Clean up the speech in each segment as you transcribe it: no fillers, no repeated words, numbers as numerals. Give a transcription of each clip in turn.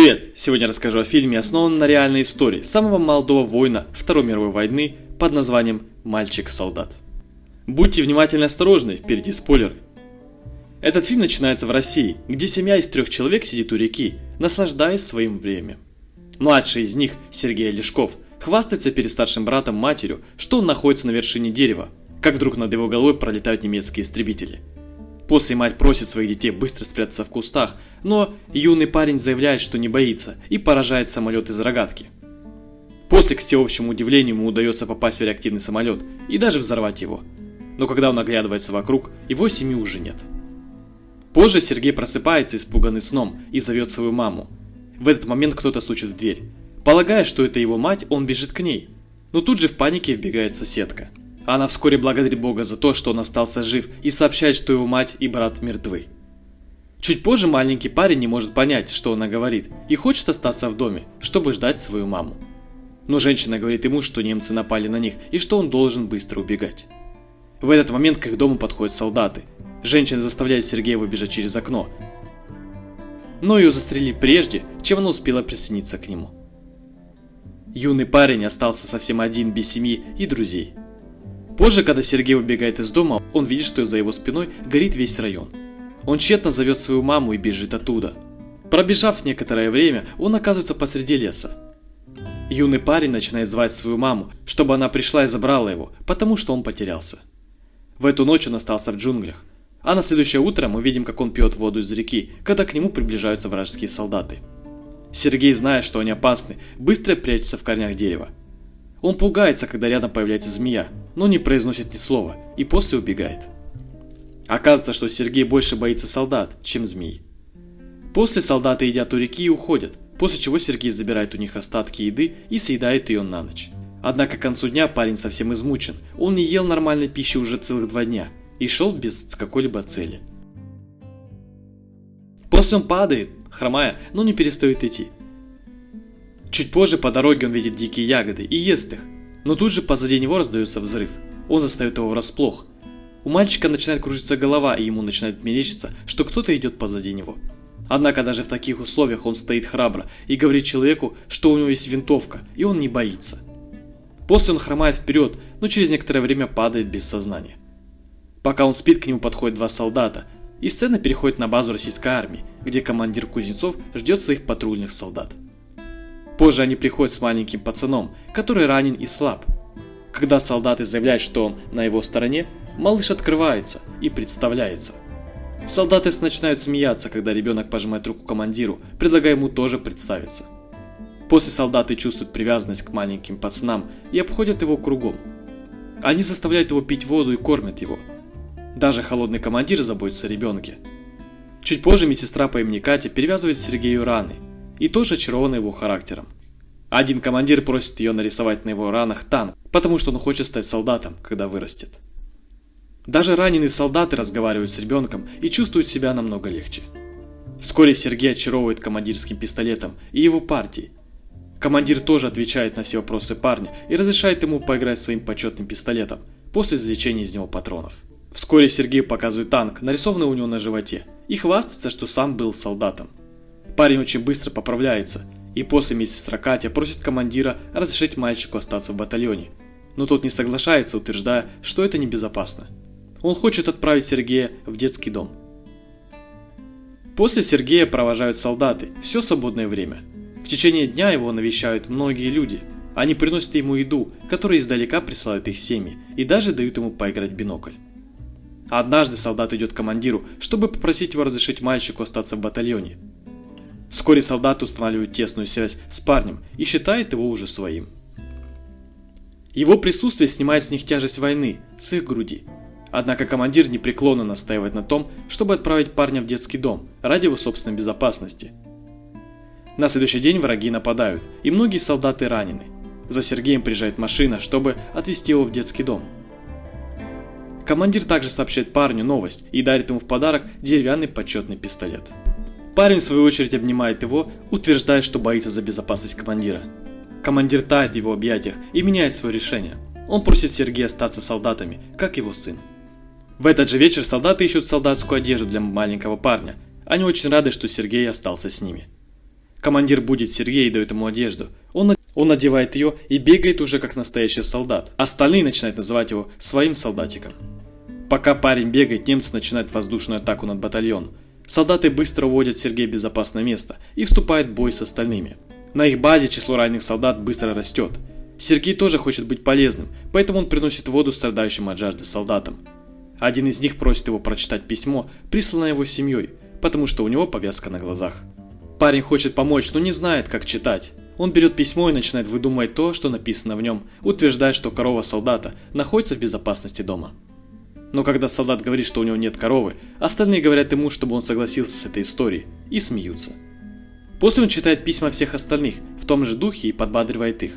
Привет! Сегодня расскажу о фильме, основанном на реальной истории самого молодого воина Второй мировой войны под названием «Мальчик-солдат». Будьте внимательны и осторожны, впереди спойлеры. Этот фильм начинается в России, где семья из 3 человек сидит у реки, наслаждаясь своим временем. Младший из них, Сергей Олешков, хвастается перед старшим братом матерью, что он находится на вершине дерева, как вдруг над его головой пролетают немецкие истребители. После мать просит своих детей быстро спрятаться в кустах, но юный парень заявляет, что не боится, и поражает самолет из рогатки. После, к всеобщему удивлению, ему удается попасть в реактивный самолет и даже взорвать его. Но когда он оглядывается вокруг, его семьи уже нет. Позже Сергей просыпается, испуганный сном, и зовет свою маму. В этот момент кто-то стучит в дверь. Полагая, что это его мать, он бежит к ней. Но тут же в панике вбегает соседка. Она вскоре благодарит Бога за то, что он остался жив, и сообщает, что его мать и брат мертвы. Чуть позже маленький парень не может понять, что она говорит, и хочет остаться в доме, чтобы ждать свою маму. Но женщина говорит ему, что немцы напали на них, и что он должен быстро убегать. В этот момент к их дому подходят солдаты. Женщина заставляет Сергея выбежать через окно, но ее застрелили прежде, чем она успела присоединиться к нему. Юный парень остался совсем один, без семьи и друзей. Позже, когда Сергей выбегает из дома, он видит, что за его спиной горит весь район. Он тщетно зовет свою маму и бежит оттуда. Пробежав некоторое время, он оказывается посреди леса. Юный парень начинает звать свою маму, чтобы она пришла и забрала его, потому что он потерялся. В эту ночь он остался в джунглях. А на следующее утро мы видим, как он пьет воду из реки, когда к нему приближаются вражеские солдаты. Сергей, зная, что они опасны, быстро прячется в корнях дерева. Он пугается, когда рядом появляется змея, но не произносит ни слова и после убегает. Оказывается, что Сергей больше боится солдат, чем змей. После солдаты едят у реки и уходят, после чего Сергей забирает у них остатки еды и съедает ее на ночь. Однако к концу дня парень совсем измучен, он не ел нормальной пищи уже целых 2 дня и шел без какой-либо цели. После он падает, хромая, но не перестает идти. Чуть позже по дороге он видит дикие ягоды и ест их, но тут же позади него раздается взрыв. Он застает его врасплох. У мальчика начинает кружиться голова, и ему начинает мерещиться, что кто-то идет позади него. Однако даже в таких условиях он стоит храбро и говорит человеку, что у него есть винтовка, и он не боится. После он хромает вперед, но через некоторое время падает без сознания. Пока он спит, к нему подходят 2 солдата, и сцена переходит на базу российской армии, где командир Кузнецов ждет своих патрульных солдат. Позже они приходят с маленьким пацаном, который ранен и слаб. Когда солдаты заявляют, что он на его стороне, малыш открывается и представляется. Солдаты начинают смеяться, когда ребенок пожимает руку командиру, предлагая ему тоже представиться. После солдаты чувствуют привязанность к маленьким пацанам и обходят его кругом. Они заставляют его пить воду и кормят его. Даже холодный командир заботится о ребенке. Чуть позже медсестра по имени Катя перевязывает Сергею раны и тоже очарована его характером. Один командир просит ее нарисовать на его ранах танк, потому что он хочет стать солдатом, когда вырастет. Даже раненые солдаты разговаривают с ребенком и чувствуют себя намного легче. Вскоре Сергей очаровывает командирским пистолетом и его партией. Командир тоже отвечает на все вопросы парня и разрешает ему поиграть своим почетным пистолетом после извлечения из него патронов. Вскоре Сергею показывают танк, нарисованный у него на животе, и хвастается, что сам был солдатом. Парень очень быстро поправляется, и после медсестра Катя просит командира разрешить мальчику остаться в батальоне, но тот не соглашается, утверждая, что это небезопасно. Он хочет отправить Сергея в детский дом. После Сергея провожают солдаты все свободное время. В течение дня его навещают многие люди. Они приносят ему еду, которую издалека присылают их семьи, и даже дают ему поиграть в бинокль. Однажды солдат идет к командиру, чтобы попросить его разрешить мальчику остаться в батальоне. Вскоре солдаты устанавливают тесную связь с парнем и считают его уже своим. Его присутствие снимает с них тяжесть войны, с их груди. Однако командир непреклонно настаивает на том, чтобы отправить парня в детский дом ради его собственной безопасности. На следующий день враги нападают, и многие солдаты ранены. За Сергеем приезжает машина, чтобы отвезти его в детский дом. Командир также сообщает парню новость и дарит ему в подарок деревянный почетный пистолет. Парень в свою очередь обнимает его, утверждая, что боится за безопасность командира. Командир тает в его объятиях и меняет свое решение. Он просит Сергея остаться солдатами, как его сын. В этот же вечер солдаты ищут солдатскую одежду для маленького парня. Они очень рады, что Сергей остался с ними. Командир будит Сергея и дает ему одежду. Он надевает ее и бегает уже как настоящий солдат. Остальные начинают называть его своим солдатиком. Пока парень бегает, немцы начинают воздушную атаку над батальоном. Солдаты быстро уводят Сергея в безопасное место и вступают в бой с остальными. На их базе число раненых солдат быстро растет. Сергей тоже хочет быть полезным, поэтому он приносит воду страдающим от жажды солдатам. Один из них просит его прочитать письмо, присланное его семьей, потому что у него повязка на глазах. Парень хочет помочь, но не знает, как читать. Он берет письмо и начинает выдумывать то, что написано в нем, утверждая, что корова солдата находится в безопасности дома. Но когда солдат говорит, что у него нет коровы, остальные говорят ему, чтобы он согласился с этой историей, и смеются. После он читает письма всех остальных в том же духе и подбадривает их.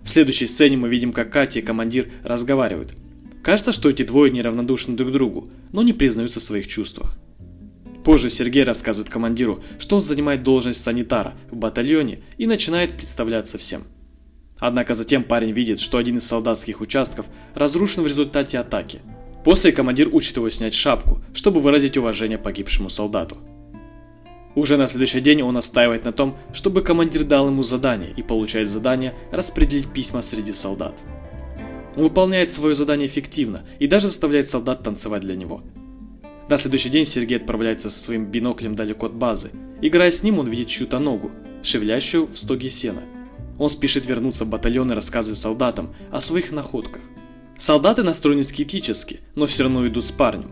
В следующей сцене мы видим, как Катя и командир разговаривают. Кажется, что эти двое неравнодушны друг к другу, но не признаются в своих чувствах. Позже Сергей рассказывает командиру, что он занимает должность санитара в батальоне и начинает представляться всем. Однако затем парень видит, что один из солдатских участков разрушен в результате атаки. После командир учит его снять шапку, чтобы выразить уважение погибшему солдату. Уже на следующий день он настаивает на том, чтобы командир дал ему задание и получает задание распределить письма среди солдат. Он выполняет свое задание эффективно и даже заставляет солдат танцевать для него. На следующий день Сергей отправляется со своим биноклем далеко от базы. Играя с ним, он видит чью-то ногу, шевелящую в стоге сена. Он спешит вернуться в батальон и рассказывает солдатам о своих находках. Солдаты настроены скептически, но все равно идут с парнем.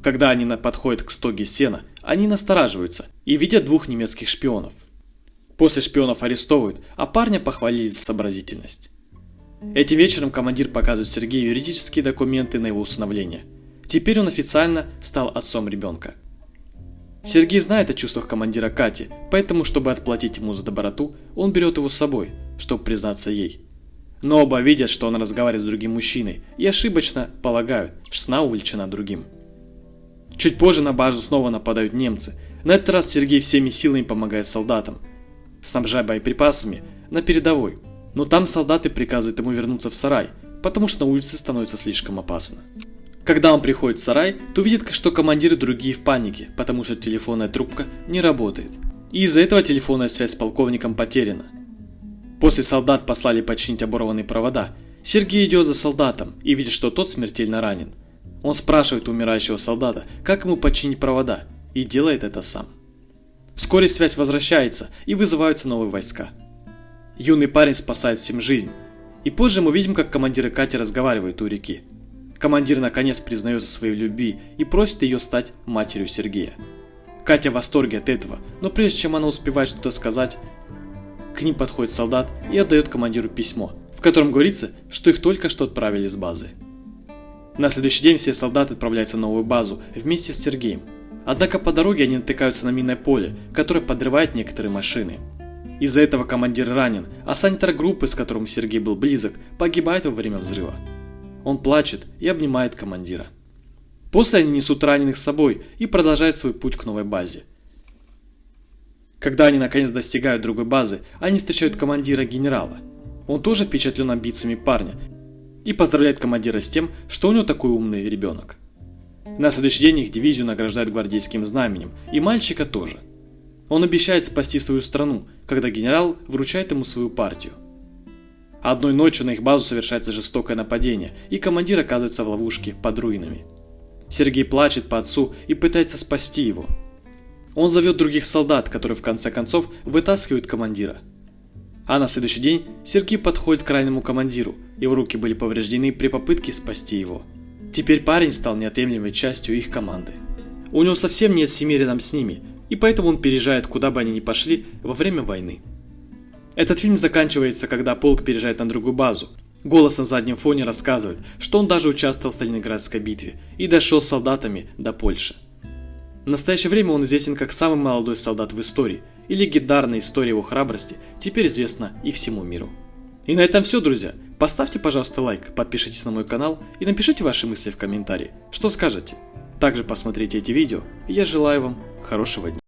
Когда они подходят к стоге сена, они настораживаются и видят двух немецких шпионов. После шпионов арестовывают, а парня похвалили за сообразительность. Этим вечером командир показывает Сергею юридические документы на его усыновление. Теперь он официально стал отцом ребенка. Сергей знает о чувствах командира Кати, поэтому, чтобы отплатить ему за доброту, он берет его с собой, чтобы признаться ей. Но оба видят, что он разговаривает с другим мужчиной, и ошибочно полагают, что она увлечена другим. Чуть позже на базу снова нападают немцы. На этот раз Сергей всеми силами помогает солдатам, снабжая боеприпасами на передовой. Но там солдаты приказывают ему вернуться в сарай, потому что на улице становится слишком опасно. Когда он приходит в сарай, то видит, что командиры другие в панике, потому что телефонная трубка не работает. И из-за этого телефонная связь с полковником потеряна. После солдат послали починить оборванные провода. Сергей идет за солдатом и видит, что тот смертельно ранен. Он спрашивает у умирающего солдата, как ему починить провода, и делает это сам. Вскоре связь возвращается и вызываются новые войска. Юный парень спасает всем жизнь. И позже мы видим, как командир и Катя разговаривают у реки. Командир наконец признается в своей любви и просит ее стать матерью Сергея. Катя в восторге от этого, но прежде чем она успевает что-то сказать, к ним подходит солдат и отдает командиру письмо, в котором говорится, что их только что отправили с базы. На следующий день все солдаты отправляются на новую базу вместе с Сергеем. Однако по дороге они натыкаются на минное поле, которое подрывает некоторые машины. Из-за этого командир ранен, а санитар группы, с которым Сергей был близок, погибает во время взрыва. Он плачет и обнимает командира. После они несут раненых с собой и продолжают свой путь к новой базе. Когда они наконец достигают другой базы, они встречают командира генерала. Он тоже впечатлен амбициями парня и поздравляет командира с тем, что у него такой умный ребенок. На следующий день их дивизию награждают гвардейским знаменем, и мальчика тоже. Он обещает спасти свою страну, когда генерал вручает ему свою партию. Одной ночью на их базу совершается жестокое нападение, и командир оказывается в ловушке под руинами. Сергей плачет по отцу и пытается спасти его. Он зовет других солдат, которые в конце концов вытаскивают командира. А на следующий день Сергей подходит к раненому командиру, его руки были повреждены при попытке спасти его. Теперь парень стал неотъемлемой частью их команды. У него совсем нет семьи рядом с ними, и поэтому он переезжает, куда бы они ни пошли во время войны. Этот фильм заканчивается, когда полк переезжает на другую базу. Голос на заднем фоне рассказывает, что он даже участвовал в Сталинградской битве и дошел с солдатами до Польши. В настоящее время он известен как самый молодой солдат в истории, и легендарная история его храбрости теперь известна и всему миру. И на этом все, друзья. Поставьте, пожалуйста, лайк, подпишитесь на мой канал и напишите ваши мысли в комментарии, что скажете. Также посмотрите эти видео, и я желаю вам хорошего дня.